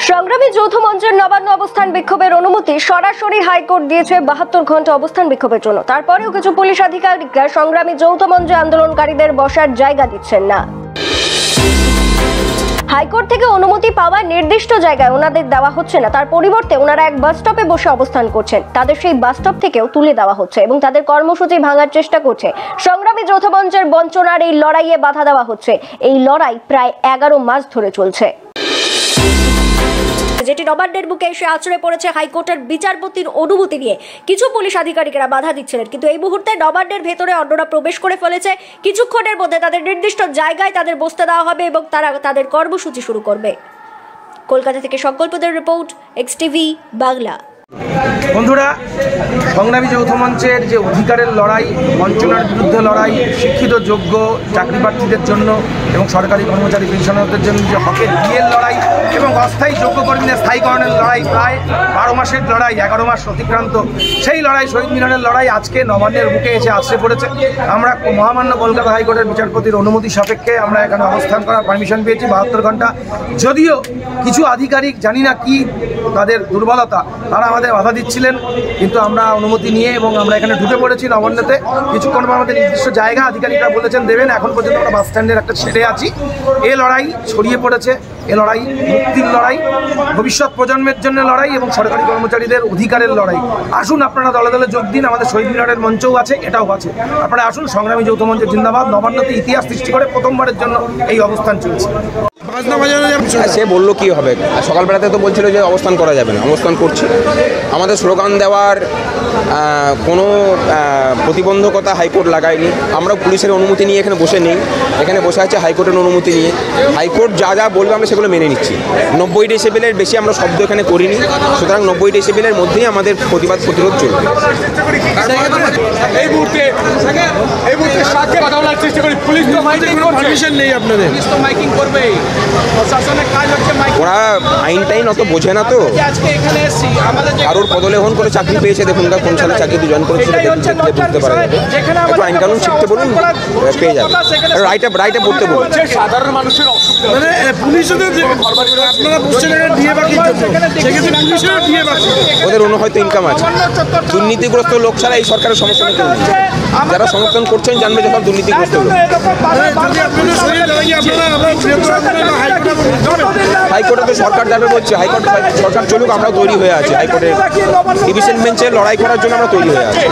সংগ্রামী যৌথ মঞ্চের নবান্ন অবস্থান বিক্ষোভের অনুমতি সরাসরি হাইকোর্ট দিয়েছে 72 ঘন্টা অবস্থান বিক্ষোভের জন্য। তারপরেও কিছু পুলিশ আধিকারিকরা সংগ্রামী যৌথ মঞ্চে আন্দোলনকারীদের বসার জায়গা দিচ্ছেন না। হাইকোর্ট থেকে অনুমতি পাওয়া নির্দিষ্ট জায়গায় ওনাদের দেওয়া হচ্ছে না, তার পরিবর্তে ওনারা এক বাস স্টপে বসে অবস্থান করছেন। তাদের সেই বাস স্টপ থেকেও তুলে দেওয়া হচ্ছে এবং তাদের কর্মসূচি ভাঙার চেষ্টা করছে। সংগ্রামী যৌথ মঞ্চের বঞ্চনার এই লড়াইয়ে বাধা দেওয়া হচ্ছে। এই লড়াই প্রায় 11 মাস ধরে চলছে, যেটি নবান্নের বুকে এসে আছড়ে পড়েছে হাইকোর্টের বিচারপতির অনুমতি নিয়ে। কিছু পুলিশ আধিকারিকেরা বাধা দিচ্ছিলেন, কিন্তু এই মুহূর্তে নবান্নের ভেতরে অন্যরা প্রবেশ করে ফেলেছে। কিছুক্ষণের মধ্যে তাদের নির্দিষ্ট জায়গায় তাদের বসতে দেওয়া হবে এবং তারা তাদের কর্মসূচি শুরু করবে। কলকাতা থেকে সংকল্পদের রিপোর্ট, এক্সটিভি বাংলা। বন্ধুরা, সংগ্রামী যৌথ মঞ্চের যে অধিকারের লড়াই, বঞ্চনার বিরুদ্ধে লড়াই, শিক্ষিত যোগ্য চাকরি প্রার্থীদের জন্য এবং সরকারি কর্মচারী পেনশনারদের জন্য যে হকের বিয়ের লড়াই এবং অস্থায়ী যোগ্য কর্মীদের স্থায়ীকরণের লড়াই, প্রায় 12 মাসের লড়াই, 11 মাস অতিক্রান্ত সেই লড়াই, শহীদ মিলনের লড়াই আজকে নবান্নের বুকে এসে আছড়ে পড়েছে। আমরা মহামান্য কলকাতা হাইকোর্টের বিচারপতির অনুমতি সাপেক্ষে আমরা এখানে অবস্থান করার পারমিশন পেয়েছি 72 ঘন্টা। যদিও কিছু আধিকারিক, জানি না কি তাদের দুর্বলতা, তারা আমাদের বাধা দিচ্ছিলেন, কিন্তু আমরা অনুমতি নিয়ে এবং আমরা এখানে ঢুকে পড়েছি নবান্নতে। কিছুক্ষণ পর আমাদের নির্দিষ্ট জায়গা আধিকারিকরা বলেছেন দেবেন। এখন পর্যন্ত আমরা বাস স্ট্যান্ডের একটা ছেড়ে আছি। এ লড়াই ছড়িয়ে পড়েছে, এ লড়াই মুক্তির লড়াই, ভবিষ্যৎ প্রজন্মের জন্য লড়াই এবং সরকারি কর্মচারীদের অধিকারের লড়াই। আসুন আপনারা দলে দলে যোগ দিন। আমাদের শহীদ মিলনের মঞ্চও আছে, এটাও আছে। আপনারা আসুন, সংগ্রামী যৌথ মঞ্চ জিন্দাবাদ। নবান্নতে ইতিহাস সৃষ্টি করে প্রথমবারের জন্য এই অবস্থান চলছে। সে বললো কি হবে, সকালবেলাতে তো বলছিল যে অবস্থান করা যাবে না, অবস্থান করছি। আমাদের স্লোগান দেওয়ার কোনো প্রতিবন্ধকতা হাইকোর্ট লাগায়নি। আমরা পুলিশের অনুমতি নিয়ে এখানে বসে নেই, এখানে বসে আছে হাইকোর্টের অনুমতি নিয়ে। হাইকোর্ট যা যা বলবে আমরা সেগুলো মেনে নিচ্ছি। 90 ডেসিবেলের বেশি আমরা শব্দ এখানে করিনি, সুতরাং 90 ডেসিবেলের মধ্যেই আমাদের প্রতিবাদ প্রতিরোধ চলবে। এই মুহূর্তে কথা বলার চেষ্টা করি। পুলিশ তো পারমিশন নেই আপনাদের, পুলিশ তো মাইকিং করবে। প্রশাসনের কাজ হচ্ছে মাইকিং। ওরা আইন টাইন অত বোঝে না তো। আজকে এখানে এসেছি, আমাদের কারোর পদলেখন করে চাকরি পেয়েছে, দেখুন কোন সালে চাকরিতে জয়েন করেছিল বুঝতে পারে। একটু আইন কানুন শিখতে বলুন, পেয়ে যাবে। রাইটে পড়তে বলুন। সাধারণ মানুষের অসুবিধা মানে ওদের অন্য হয়তো ইনকাম আছে। দুর্নীতিগ্রস্ত লোক ছাড়া এই সরকারের সমস্যা নেই। যারা সমর্থন করছেন জানবে যে সব দুর্নীতিগ্রস্ত লোক। হাইকোর্টে তো সরকার যাবে বলছে, হাইকোর্ট সরকার চলুক, আমরাও তৈরি হয়ে আছি। হাইকোর্টের ডিভিশন বেঞ্চে লড়াই করার জন্য আমরা তৈরি হয়ে আছি।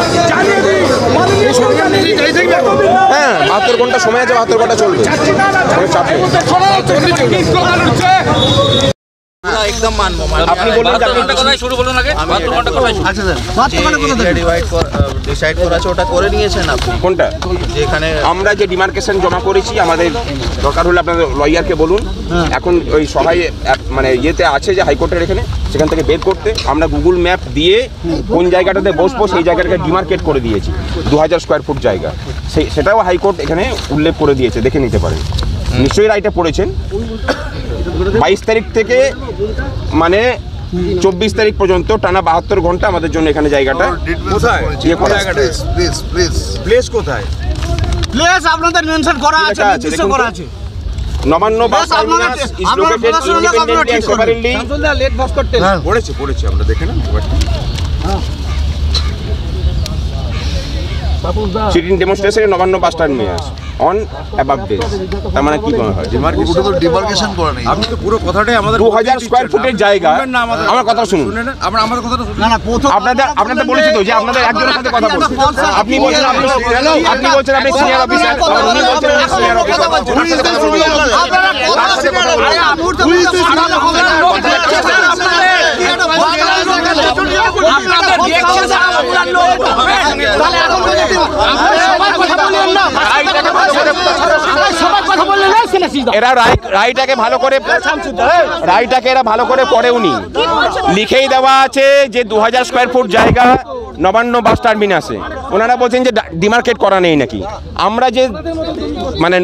হ্যাঁ, 72 ঘন্টা সময় আছে, 72 ঘন্টা চলবে। একদম মানবো। আপনি বলুন শুরু বলুন আগে। 72 ঘন্টা কোথায়? আচ্ছা স্যার, ডিসাইড করা আছে, ওটা করে নিয়েছেন আপনি? কোনটা? যেখানে আমরা যে ডিমার্কেশন জমা করেছি, আমাদের দরকার হলে আপনাদের লয়ারকে বলুন। এখন ওই সবাই মানে ইয়েতে আছে যে হাইকোর্টের এখানে, সেখান থেকে বের করতে আমরা গুগল ম্যাপ দিয়ে কোন জায়গাটাতে বসবো সেই জায়গাটাকে ডিমার্কেট করে দিয়েছি। 2000 স্কোয়ার ফুট জায়গা, সেটাও হাইকোর্ট এখানে উল্লেখ করে দিয়েছে, দেখে নিতে পারেন। নিশ্চয়ই রাইটে পড়েছেন। 22 তারিখ থেকে মানে 24 তারিখ পর্যন্ত টানা 72 ঘন্টা আমাদের জন্য এখানে জায়গাটা কোথায় প্লেস কোথায়? প্লেস আপনাদের মেনশন করা আছে, নির্দিষ্ট করা আছে। Nabanna bus terminus is located independently and separately. পড়েছি আমরা, দেখে না sitting demonstration Nabanna bus terminus on above days. তার মানে কি মনে হয় ডিমার্কেশন করা নেই? আপনি তো পুরো কথাটাই আমাদের 2000 স্কয়ার ফুটের জায়গা। আমার কথা শুনুন, আমাদের কথাটা শুনুন। আপনাদের বলেছি তো যে আপনাদের একজনের সাথে কথা বলছি। আপনি বলছেন আপনি সিনিয়র অফিসার, উনি বলছেন উনি সিনিয়র অফিসার। এরা রাইটাকে ভালো করে পড়েওনি। লিখেই দেওয়া আছে যে 2000 স্কয়ার ফুট জায়গা নবান্ন বাস টার্মিনাসে। ওনারা বলছেন যে ডিমার্কেট করা নেই নাকি। আমরা যে মানে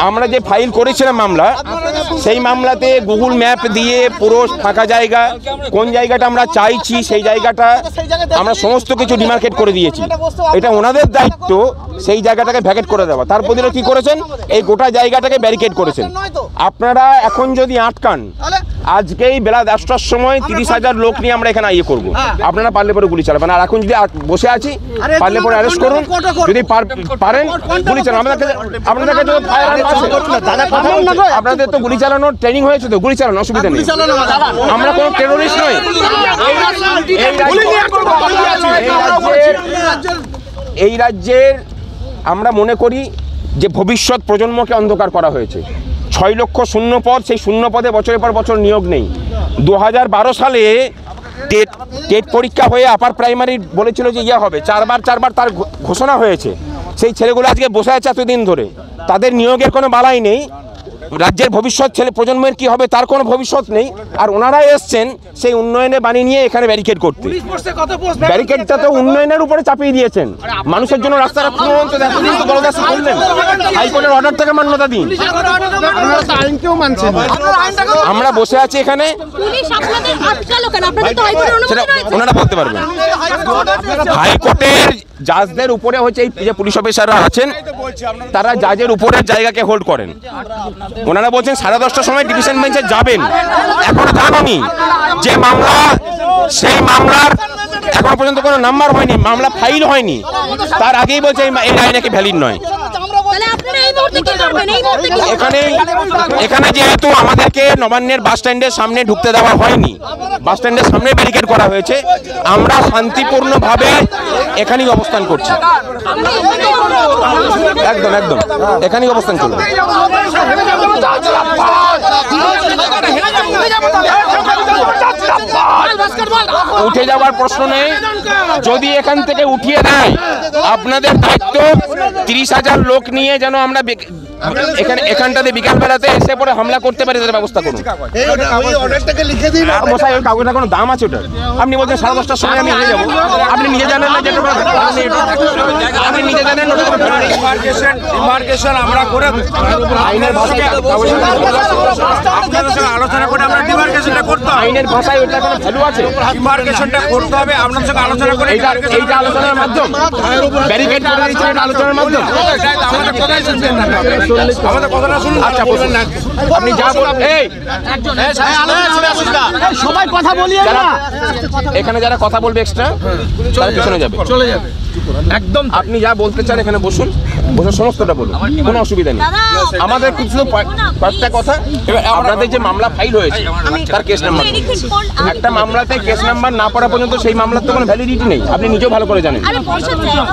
আমরা যে ফাইল করেছিলাম মামলা, সেই মামলাতে গুগল ম্যাপ দিয়ে পুরো ফাঁকা জায়গা, কোন জায়গাটা আমরা চাইছি সেই জায়গাটা আমরা সমস্ত কিছু ডিমার্কেট করে দিয়েছি। এটা ওনাদের দায়িত্ব সেই জায়গাটাকে ভ্যাকেট করে দেওয়া। তারপর কি করেছেন, এই গোটা জায়গাটাকে ব্যারিকেড করেছেন। আপনারা এখন যদি আটকান আজকেই বেলা 10টার সময় 30,000 লোক নিয়ে আমরা এখানে ইয়ে করবো, আপনারা পারলে পরে গুলি চালাবেন। আর এখন যদি বসে আছি, পারলে পরে অ্যারেস্ট করুন, যদি পারেন গুলি চালান। আপনাদের কাছে আপনাদের তো গুলি চালানোর ট্রেনিং হয়েছে, তো গুলি চালানো অসুবিধা নেই, আমরা কোনো টেরোরিস্ট নই। এই রাজ্যের আমরা মনে করি যে ভবিষ্যৎ প্রজন্মকে অন্ধকার করা হয়েছে। 6 লক্ষ শূন্য পদ, সেই শূন্য পদে বছরের পর বছর নিয়োগ নেই। 2012 সালে টেট পরীক্ষা হয়ে আপার প্রাইমারি বলেছিল যে হবে, চারবার তার ঘোষণা হয়েছে। সেই ছেলেগুলো আজকে বসে আছে এতদিন ধরে, তাদের নিয়োগের কোনো বালাই নেই। রাজ্যের ভবিষ্যৎ ছেলে প্রজন্মের কি হবে তার কোনো ভবিষ্যৎ নেই। আর ওনারাই এসছেন সেই উন্নয়নে বানিয়ে নিয়ে এখানে ব্যারিকেড করতে। ব্যারিকেডটা তো উন্নয়নের উপরে চাপিয়ে দিয়েছেন, মানুষের জন্য রাস্তাটা খুঁড়ুন। তো এতদিন তো বলদাস করলেন, হাইকোর্টের অর্ডার থেকে মান্যতা দিন। আমরা বসে আছি এখানে, সেটা ওনারা বলতে পারবেন। হাইকোর্টের জাজদের উপরে হচ্ছে এই যে পুলিশ অফিসাররা আছেন, তারা জাজের উপরের জায়গাকে হোল্ড করেন। ওনারা বলছেন 10:30টার সময় ডিভিশন বেঞ্চে যাবেন। এখন জানি যে মামলা, সেই মামলার এখনো পর্যন্ত কোনো নাম্বার হয়নি, মামলা ফাইল হয়নি, তার আগেই বলছে এই রায় নাকি ভ্যালিড নয়। এখানে যেহেতু আমাদেরকে নবান্নের বাস স্ট্যান্ডের সামনে ঢুকতে দেওয়া হয়নি, বাস স্ট্যান্ডের সামনে ব্যারিকেড করা হয়েছে, আমরা শান্তিপূর্ণভাবে এখানেই অবস্থান করছি। একদম এখানেই অবস্থান করব। উঠে যাওয়ার প্রশ্ন নেই। যদি এখান থেকে উঠিয়ে দেয়, আপনাদের দায়িত্ব 30,000 লোক নিয়ে যেন আমরা এখানটাতে বিকাল বেলাতে এসে পরে হামলা করতে পারি, তার ব্যবস্থা করুন। মশাই ওই কাগজটা কোনো দাম আছে ওটার? আপনি বলছেন 10:30টার সময় আমি হয়ে যাবো, আপনি নিজে জানেন না যেটা আপনি নিজে জানেন আমরা করে আইনের ভাষায় আলোচনা করে আমরা ডিমার্কেশনটা করতে হবে। আইনের ভাষায় ওটা কোনো ভ্যালু আছে? ডিমার্কেশনটা করতে হবে আপনার সঙ্গে আলোচনা করে। এইটা আলোচনার মাধ্যম, ব্যারিকেড করে দিচ্ছেন, এটা আলোচনার মাধ্যম। আমাদের কথাই শুনছেন না, আমাদের কথাটা শুনুন। আচ্ছা বলুন না, আপনি যা বলেন। সবাই কথা বলিয়ে না, এখানে যারা কথা বলবে এক্সট্রা তারা পিছনে যাবে, চলে যাবে একদম। আপনি যা বলতে চান এখানে বসুন, বসে সমস্তটা বলুন, কোনো অসুবিধা নেই। আমাদের কিছু কয়েকটা কথা, আপনাদের যে মামলা ফাইল হয়েছে তার কেস নাম্বার, একটা মামলাতে কেস নাম্বার না পড়া পর্যন্ত সেই মামলার তো কোনো ভ্যালিডিটি নেই, আপনি নিজেও ভালো করে জানেন।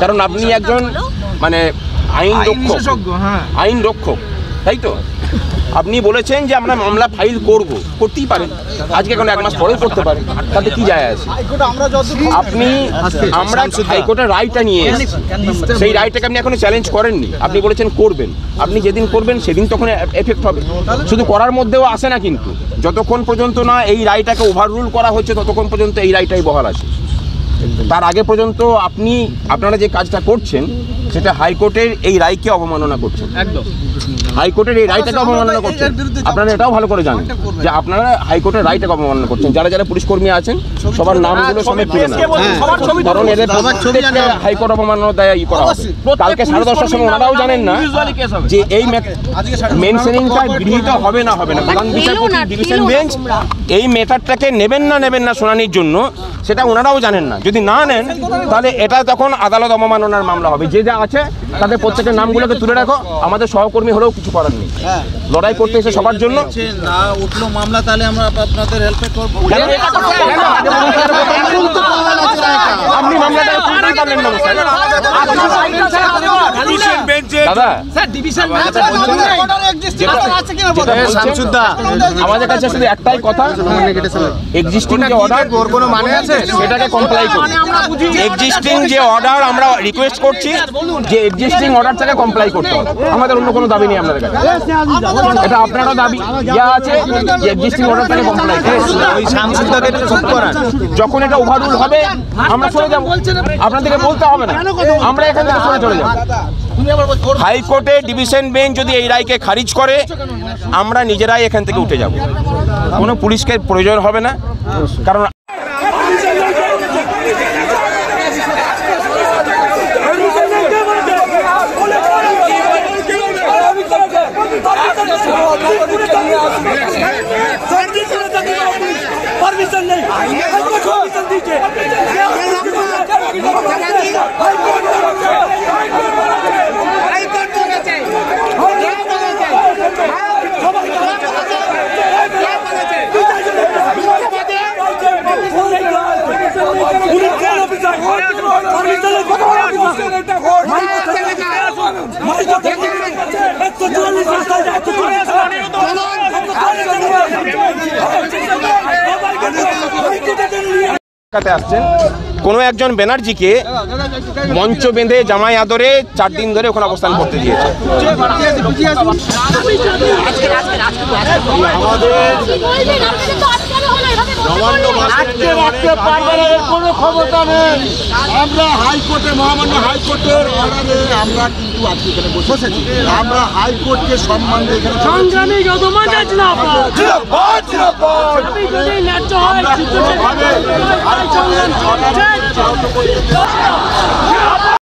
কারণ আপনি একজন মানে আইন রক্ষক, তাই তো? আপনি বলেছেন যে আমরা মামলা ফাইল করতেই পারেন, আজকে কোনো 1 মাস পরেও করতে পারেন, তাতে কি যায় আসে? আমরা হাইকোর্টের রায়টা নিয়ে এসেছি, সেই রায়টাকে আপনি এখনো চ্যালেঞ্জ করেননি। আপনি বলেছেন করবেন, আপনি যেদিন করবেন সেদিন তখন এফেক্ট হবে। শুধু করার মধ্যেও আসে না, কিন্তু যতক্ষণ পর্যন্ত না এই রায়টাকে ওভাররুল করা হচ্ছে ততক্ষণ পর্যন্ত এই রায়টাই বহাল আছে। তার আগে পর্যন্ত আপনারা যে কাজটা করছেন সেটা হাইকোর্টের এই রায়কে অবমাননা করছেন, একদম হাইকোর্টের এই রায়টাকে অবমাননা করছেন। আপনারা এটাও ভালো করে জানেন যে আপনারা হাইকোর্টের রায়টাকে অবমাননা করছেন। যারা যারা পুলিশ কর্মী আছেন সবার নামগুলো সমেত তুলে নেন, কারণ এদের হাইকোর্ট অবমাননা দায় করা হবে। কালকে 10:30টার সময় ওনারাও জানেন না যে এই মেনশনিংটা গৃহীত হবে না প্রধান বিচারপতি ডিভিশন বেঞ্চ এই মেটারটাকে নেবেন না শুনানির জন্য, সেটা ওনারাও জানেন না। যদি না নেন তাহলে এটা তখন আদালত অবমাননার মামলা হবে। যে যা আছে তাদের প্রত্যেকের নামগুলোকে তুলে রাখো, আমাদের সহকর্মী হলেও কিছু করার নেই, লড়াই করতে এসে সবার জন্য। না উঠলো মামলা, তাহলে আমরা আপনাদের হেল্পে করবো। আপনি মামলাটা তুলতেই পারলেন না দাদা। আমাদের কাছে শুধু একটাই কথা, এক্সিস্টিং যে অর্ডার ওর কোনো মানে আছে সেটাকে কমপ্লাই করুন। এক্সিস্টিং যে অর্ডার আমরা রিকোয়েস্ট করছি যে এক্সিস্টিং অর্ডারটাকে কমপ্লাই করতে হবে, আমাদের অন্য কোনো দাবি নেই আপনাদের কাছে। এটা আপনারও দাবি ইয়া আছে যে এক্সিস্টিং অর্ডারটাকে কমপ্লাই করুন। যখন এটা ওভাররুল হবে আমরা চলে যাব, আপনাদেরকে বলতে হবে না, আমরা এখান থেকে চলে যাব। হাইকোর্টে ডিভিশন বেঞ্চ যদি এই রায়কে খারিজ করে আমরা নিজেরাই এখান থেকে উঠে যাব, কোনো পুলিশকে প্রয়োজন হবে না। কারণ Sargı আসছেন কোনো একজন ব্যানার্জিকে মঞ্চ বেঁধে জামাই আদরে 4 দিন ধরে ওখানে অবস্থান করতে দিয়েছে। কোনো ক্ষমতা নেই। আমরা হাইকোর্টে মহামান্য হাইকোর্টের অর্ডারে আমরা কিন্তু আজকে এখানে বসেছি। আমরা হাইকোর্টকে সম্মান দিয়ে এখানে সংগ্রামী যতমান জিন্দাবাদ।